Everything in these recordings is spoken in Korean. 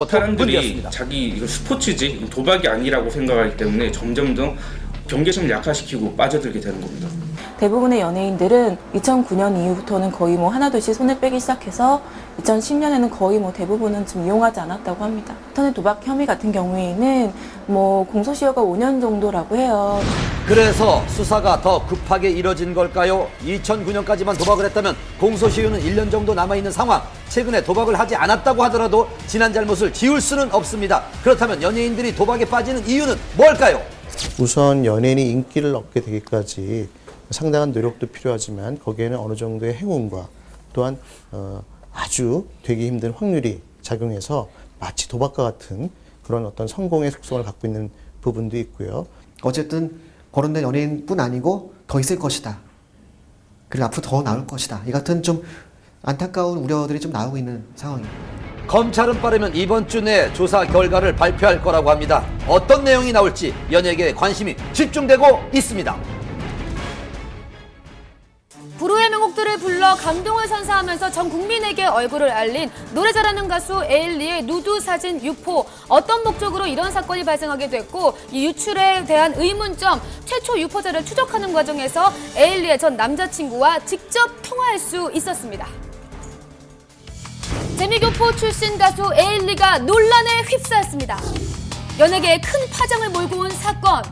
사람들이 자기 이거 스포츠지 도박이 아니라고 생각하기 때문에 점점 더 경계심을 약화시키고 빠져들게 되는 겁니다. 대부분의 연예인들은 2009년 이후부터는 거의 하나둘씩 손을 빼기 시작해서 2010년에는 거의 대부분은 좀 이용하지 않았다고 합니다. 인터넷 도박 혐의 같은 경우에는 공소시효가 5년 정도라고 해요. 그래서 수사가 더 급하게 이뤄진 걸까요? 2009년까지만 도박을 했다면 공소시효는 1년 정도 남아있는 상황. 최근에 도박을 하지 않았다고 하더라도 지난 잘못을 지울 수는 없습니다. 그렇다면 연예인들이 도박에 빠지는 이유는 뭘까요? 우선 연예인이 인기를 얻게 되기까지 상당한 노력도 필요하지만 거기에는 어느 정도의 행운과 또한 아주 되기 힘든 확률이 작용해서 마치 도박과 같은 그런 어떤 성공의 속성을 갖고 있는 부분도 있고요. 어쨌든 거론된 연예인뿐 아니고 더 있을 것이다. 그리고 앞으로 더 나올 것이다. 이 같은 좀 안타까운 우려들이 좀 나오고 있는 상황입니다. 검찰은 빠르면 이번 주 내에 조사 결과를 발표할 거라고 합니다. 어떤 내용이 나올지 연예계에 관심이 집중되고 있습니다. 불후의 명곡들을 불러 감동을 선사하면서 전 국민에게 얼굴을 알린 노래 잘하는 가수 에일리의 누드 사진 유포. 어떤 목적으로 이런 사건이 발생하게 됐고 이 유출에 대한 의문점, 최초 유포자를 추적하는 과정에서 에일리의 전 남자친구와 직접 통화할 수 있었습니다. 재미교포 출신 가수 에일리가 논란에 휩싸였습니다. 연예계에 큰 파장을 몰고 온 사건.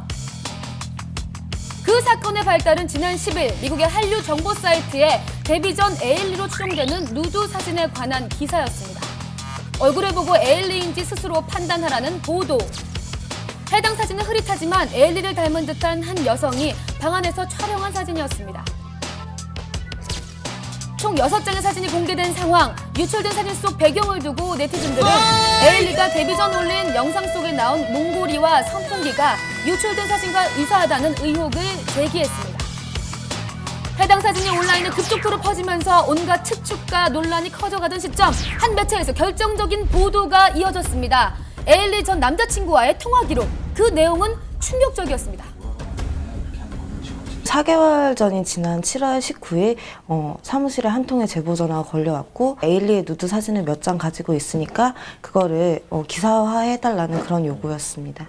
그 사건의 발달은 지난 10일 미국의 한류 정보 사이트에 데뷔 전 에일리로 추정되는 누드 사진에 관한 기사였습니다. 얼굴을 보고 에일리인지 스스로 판단하라는 보도. 해당 사진은 흐릿하지만 에일리를 닮은 듯한 한 여성이 방 안에서 촬영한 사진이었습니다. 총 6장의 사진이 공개된 상황. 유출된 사진 속 배경을 두고 네티즌들은 에일리가 데뷔 전 올린 영상 속에 나온 몽골이와 선풍기가 유출된 사진과 유사하다는 의혹을 제기했습니다. 해당 사진이 온라인에 급속도로 퍼지면서 온갖 추측과 논란이 커져가던 시점 한 매체에서 결정적인 보도가 이어졌습니다. 에일리 전 남자친구와의 통화 기록. 그 내용은 충격적이었습니다. 4개월 전인 지난 7월 19일 사무실에 한 통의 제보 전화가 걸려왔고 에일리의 누드 사진을 몇 장 가지고 있으니까 그거를 기사화해달라는 그런 요구였습니다.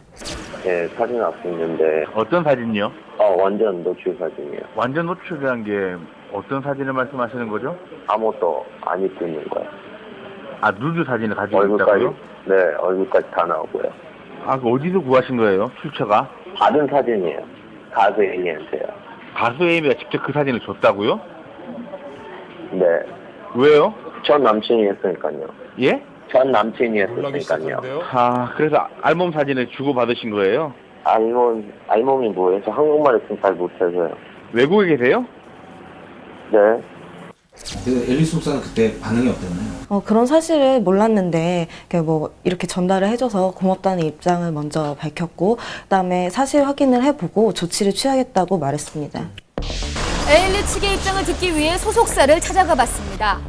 네, 사진 왔었는데. 어떤 사진이요? 완전 노출 사진이요. 완전 노출이란 게 어떤 사진을 말씀하시는 거죠? 아무것도 안 입고 있는 거예요. 아, 누드 사진을 가지고 얼굴까지, 있다고요? 네, 얼굴까지 다 나오고요. 아, 그 어디서 구하신 거예요? 출처가? 받은 사진이에요. 가수 A한테요. 가수 에이미가 직접 그 사진을 줬다고요? 네. 왜요? 전 남친이 했으니까요. 예? 전 남친이 했으니까요. 아, 그래서 알몸 사진을 주고받으신 거예요? 알몸이 뭐예요? 저 한국말을 좀 잘 못해서요. 외국에 계세요? 네. 엘리 속사는 그때 반응이 어땠나요? 그런 사실을 몰랐는데 이렇게 전달을 해줘서 고맙다는 입장을 먼저 밝혔고 그다음에 사실 확인을 해보고 조치를 취하겠다고 말했습니다. 에일리 측의 입장을 듣기 위해 소속사를 찾아가 봤습니다.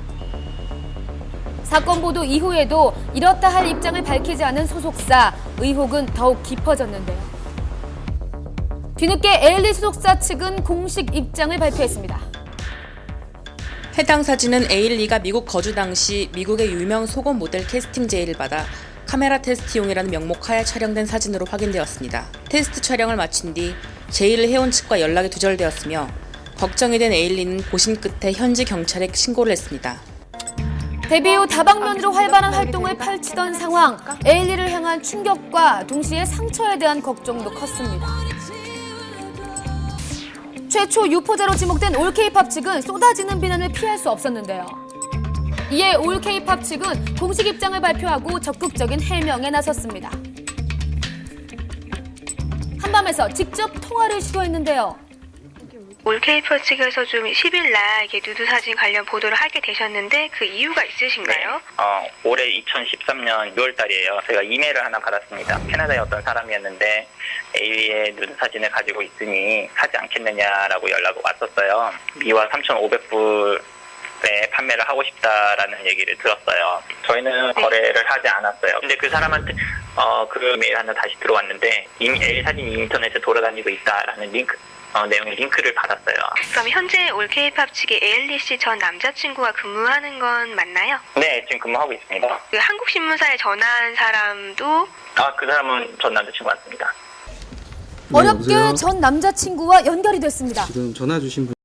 사건 보도 이후에도 이렇다 할 입장을 밝히지 않은 소속사. 의혹은 더욱 깊어졌는데요. 뒤늦게 에일리 소속사 측은 공식 입장을 발표했습니다. 해당 사진은 에일리가 미국 거주 당시 미국의 유명 속옷 모델 캐스팅 제의를 받아 카메라 테스트용이라는 명목 하에 촬영된 사진으로 확인되었습니다. 테스트 촬영을 마친 뒤 제의를 해온 측과 연락이 두절되었으며 걱정이 된 에일리는 고심 끝에 현지 경찰에 신고를 했습니다. 데뷔 후 다방면으로 활발한 활동을 펼치던 상황. 에일리를 향한 충격과 동시에 상처에 대한 걱정도 컸습니다. 최초 유포자로 지목된 올케이팝 측은 쏟아지는 비난을 피할 수 없었는데요. 이에 올케이팝 측은 공식 입장을 발표하고 적극적인 해명에 나섰습니다. 한밤에서 직접 통화를 시도했는데요. 올케이팝 측에서 좀 10일날 누드 사진 관련 보도를 하게 되셨는데 그 이유가 있으신가요? 네. 올해 2013년 6월달이에요. 제가 이메일을 하나 받았습니다. 캐나다의 어떤 사람이었는데 에일리의 누드 사진을 가지고 있으니 사지 않겠느냐라고 연락이 왔었어요. 미화 3,500불에 판매를 하고 싶다라는 얘기를 들었어요. 저희는 거래를 하지 않았어요. 근데 그 사람한테 그 메일 하나 다시 들어왔는데 에일리 사진이 인터넷에 돌아다니고 있다라는 내용의 링크를 받았어요. 그럼 현재 올케이팝 측의 에일리 씨 전 남자친구가 근무하는 건 맞나요? 네, 지금 근무하고 있습니다. 그 한국신문사에 전화한 사람도 그 사람은 전 남자친구 맞습니다. 어렵게 전 남자친구와 연결이 됐습니다. 지금 전화 주신 분